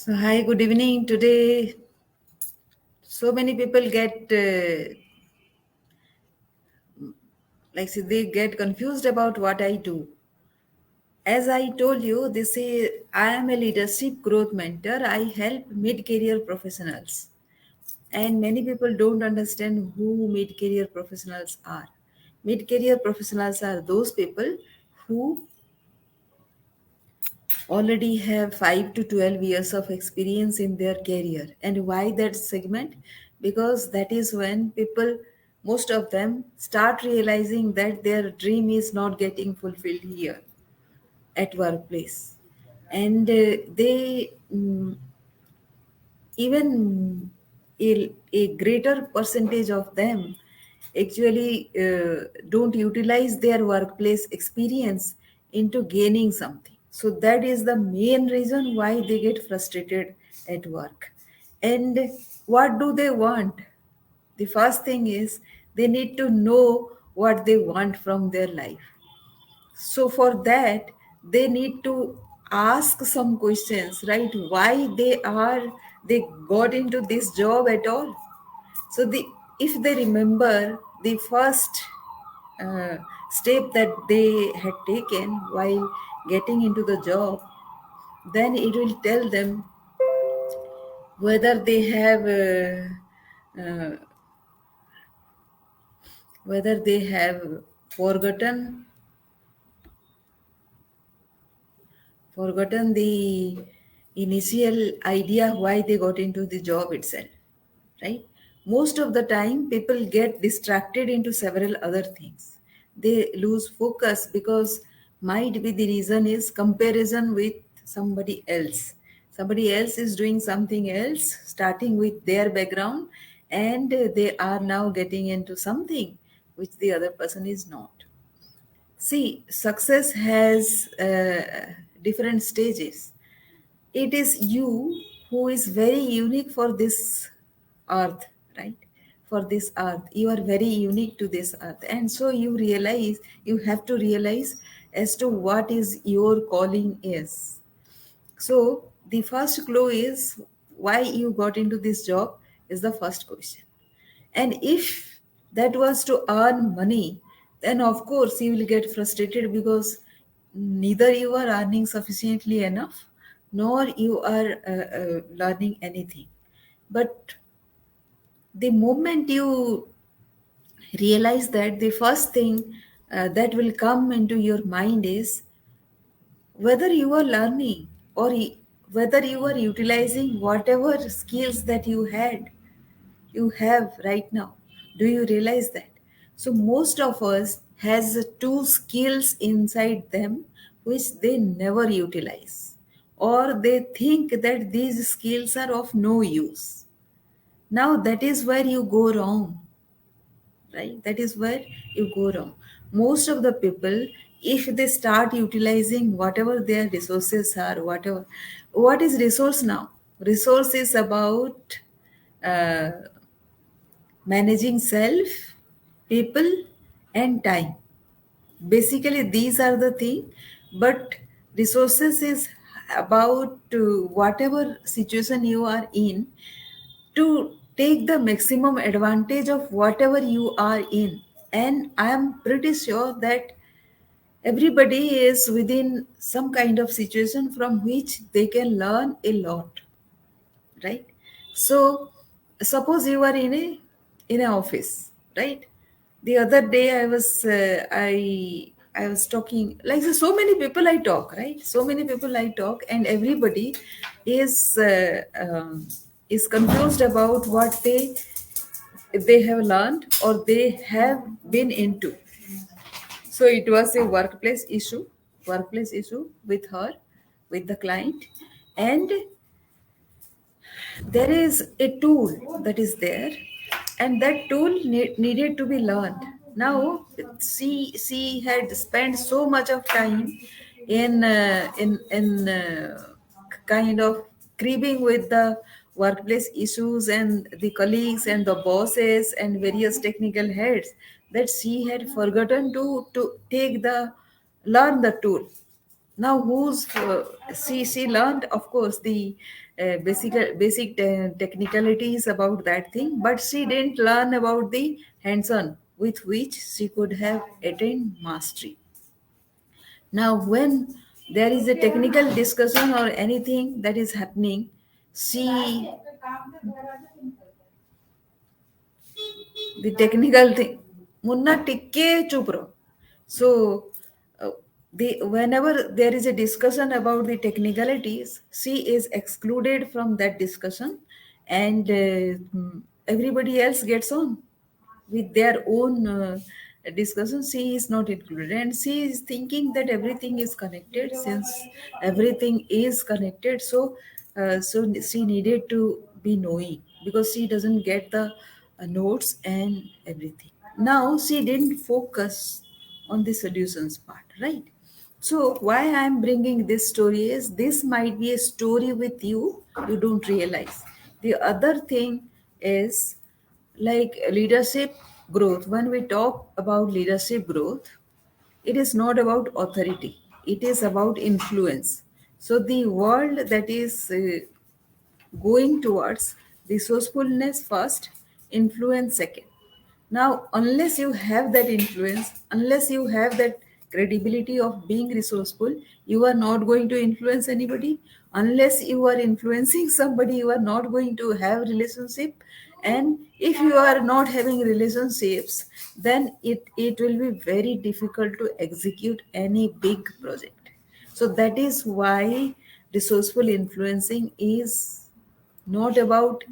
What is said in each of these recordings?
So, hi, good evening. Today, so many people get they get confused about what I do. As I told you, they say I am a leadership growth mentor. I help mid-career professionals, and many people don't understand who mid-career professionals are. Mid-career professionals are those people who already have 5 to 12 years of experience in their career. And why that segment? Because that is when people, most of them, start realizing that their dream is not getting fulfilled here at workplace. And even a greater percentage of them actually don't utilize their workplace experience into gaining something. So that is the main reason why they get frustrated at work. And what do they want? The first thing is they need to know what they want from their life. So for that, they need to ask some questions, right? Why they got into this job at all. So the if they remember the first uh, step that they had taken while getting into the job, then it will tell them whether they have uh, whether they have forgotten forgotten the initial idea why they got into the job itself, right? Most of the time people get distracted into several other things. They lose focus because might be the reason is comparison with somebody else is doing something else starting with their background, and they are now getting into something which the other person is not. See, success has different stages. It is you who is very unique for this earth, right? For this earth. You are very unique to this earth. And so you have to realize as to what is your calling is. So the first clue is why you got into this job is the first question. And if that was to earn money, then of course you will get frustrated because neither you are earning sufficiently enough nor you are learning anything. But the moment you realize that, the first thing that will come into your mind is whether you are learning or whether you are utilizing whatever skills that you have right now. Do you realize that? So most of us has two skills inside them which they never utilize, or they think that these skills are of no use. Now that is where you go wrong, right? That is where you go wrong. Most of the people, if they start utilizing whatever their resources are, whatever, what is resource now? Resource is about uh, managing self, people, and time. Basically these are the thing. But resources is about whatever situation you are in, to take the maximum advantage of whatever you are in. And I am pretty sure that everybody is within some kind of situation from which they can learn a lot, right? So suppose you are in an office, right? The other day I was talking, like, so many people I talk, right? So many people I talk, and everybody is is confused about what they have learned or they have been into. So it was a workplace issue with her, with the client. And there is a tool that is there, and that tool needed to be learned. Now she had spent so much of time in kind of cribbing with the workplace issues and the colleagues and the bosses and various technical heads, that she had forgotten to take the learn the tool. Now who's she learned, of course, the technicalities about that thing, but she didn't learn about the hands-on with which she could have attained mastery. Now, when there is a technical discussion or anything that is happening, she the technical thing munna tikke chup raho. So uh, the whenever there is a discussion about the technicalities, she is excluded from that discussion, and everybody else gets on with their own discussion. She is not included, and she is thinking that everything is connected. Since everything is connected, so she needed to be knowing, because she doesn't get the notes and everything. Now she didn't focus on the solutions part, right? So why I'm bringing this story is, this might be a story with you, you don't realize. The other thing is, like leadership growth. When we talk about leadership growth, it is not about authority, it is about influence. So the world that is going towards resourcefulness first, influence second. Now, unless you have that influence, unless you have that credibility of being resourceful, you are not going to influence anybody. Unless you are influencing somebody, you are not going to have relationship. And if you are not having relationships, then it will be very difficult to execute any big project. So that is why resourceful influencing is not about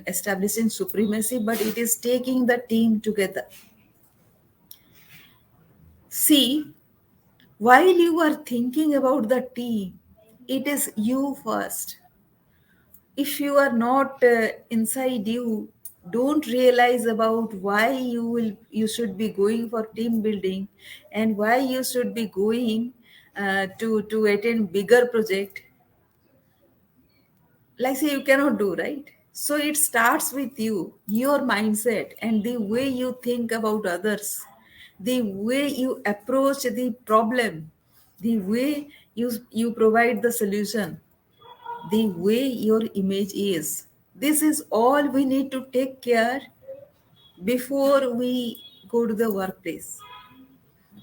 establishing supremacy, but it is taking the team together. See, while you are thinking about the team, it is you first. If you are not inside you, don't realize about why you should be going for team building, and why you should be going to attend bigger project, like say you cannot do, right? So it starts with you, your mindset, and the way you think about others, the way you approach the problem, the way you provide the solution, the way your image is. This is all we need to take care before we go to the workplace.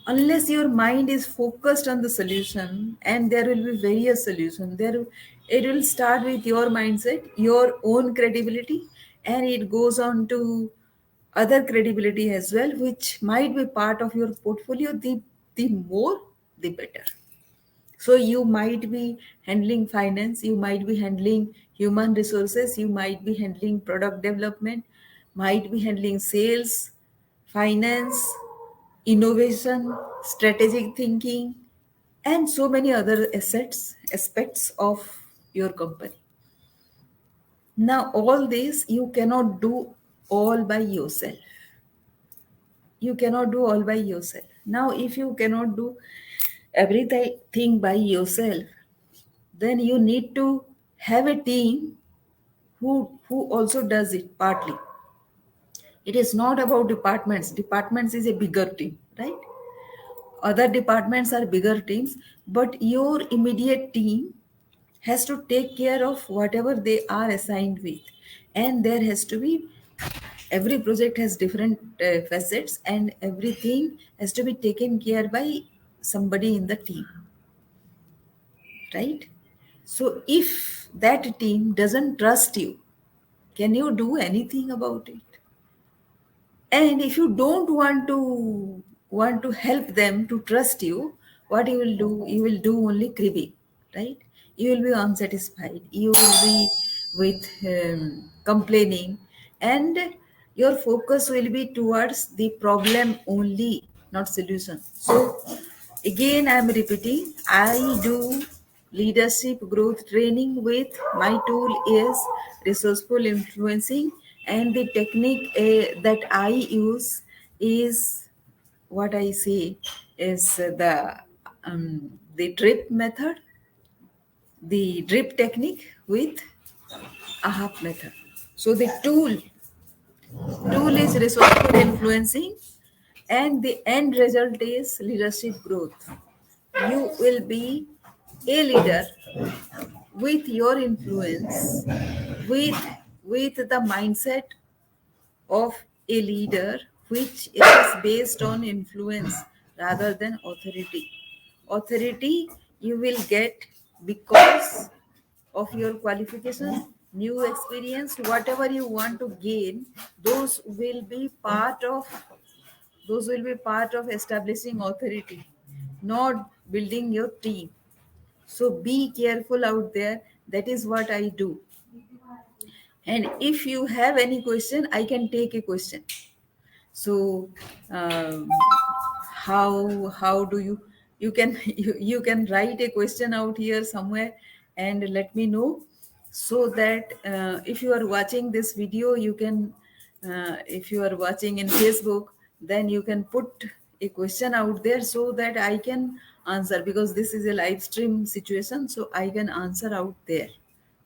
Unless your mind is focused on the solution, and there will be various solutions there, it will start with your mindset, your own credibility, and it goes on to other credibility as well, which might be part of your portfolio. The more, the better. So you might be handling finance, you might be handling human resources, you might be handling product development, might be handling sales, finance, innovation, strategic thinking, and so many other aspects of your company. Now, all this you cannot do all by yourself. You cannot do all by yourself. Now, if you cannot do everything by yourself, then you need to have a team who also does it partly. It is not about departments. Departments is a bigger team, right? Other departments are bigger teams, but your immediate team has to take care of whatever they are assigned with. And there has to be, every project has different facets, and everything has to be taken care by somebody in the team, right? So if that team doesn't trust you, can you do anything about it? And if you don't want to help them to trust you, what you will do, you will do only cribbing, right? You will be unsatisfied, you will be with complaining, and your focus will be towards the problem only, not solution. So again, I'm repeating, I do leadership growth training with, my tool is resourceful influencing, and the technique that I use is, what I say is the drip method, the drip technique with a half method. So the tool is resourceful influencing, and the end result is leadership growth. You will be a leader with your influence, with the mindset of a leader which is based on influence rather than authority. Authority you will get because of your qualification, new experience, whatever you want to gain, those will be part of establishing authority, not building your team. So be careful out there. That is what I do. And if you have any question, I can take a question. So um, how do you can you can write a question out here somewhere and let me know, so that if you are watching this video, you can if you are watching in Facebook, then you can put a question out there so that I can answer, because this is a live stream situation, so I can answer out there,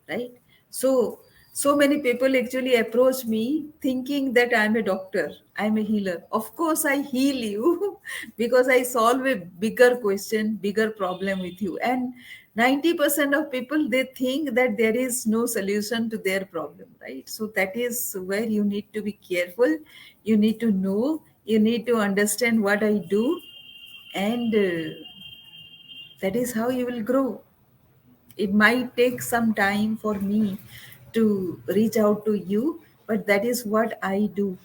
right? So many people actually approach me thinking that I'm a doctor, I'm a healer. Of course I heal you because I solve a bigger question, bigger problem with you. And 90% of people, they think that there is no solution to their problem, right? So that is where you need to be careful. You need to know, you need to understand what I do, and that is how you will grow. It might take some time for me to reach out to you, but that is what I do.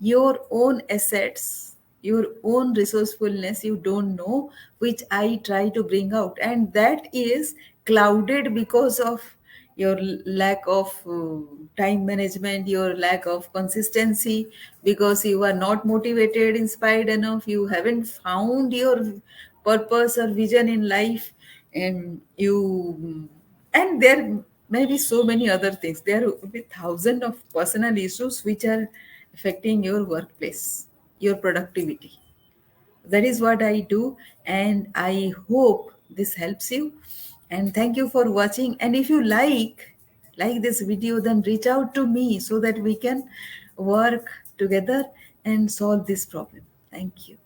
Your own assets, your own resourcefulness, you don't know, which I try to bring out. And that is clouded because of your lack of time management, your lack of consistency, because you are not motivated, inspired enough, you haven't found your purpose or vision in life, and you, and there may be so many other things. There will be thousands of personal issues which are affecting your workplace, your productivity. That is what I do, and I hope this helps you. And thank you for watching. And if you like this video, then reach out to me so that we can work together and solve this problem. Thank you.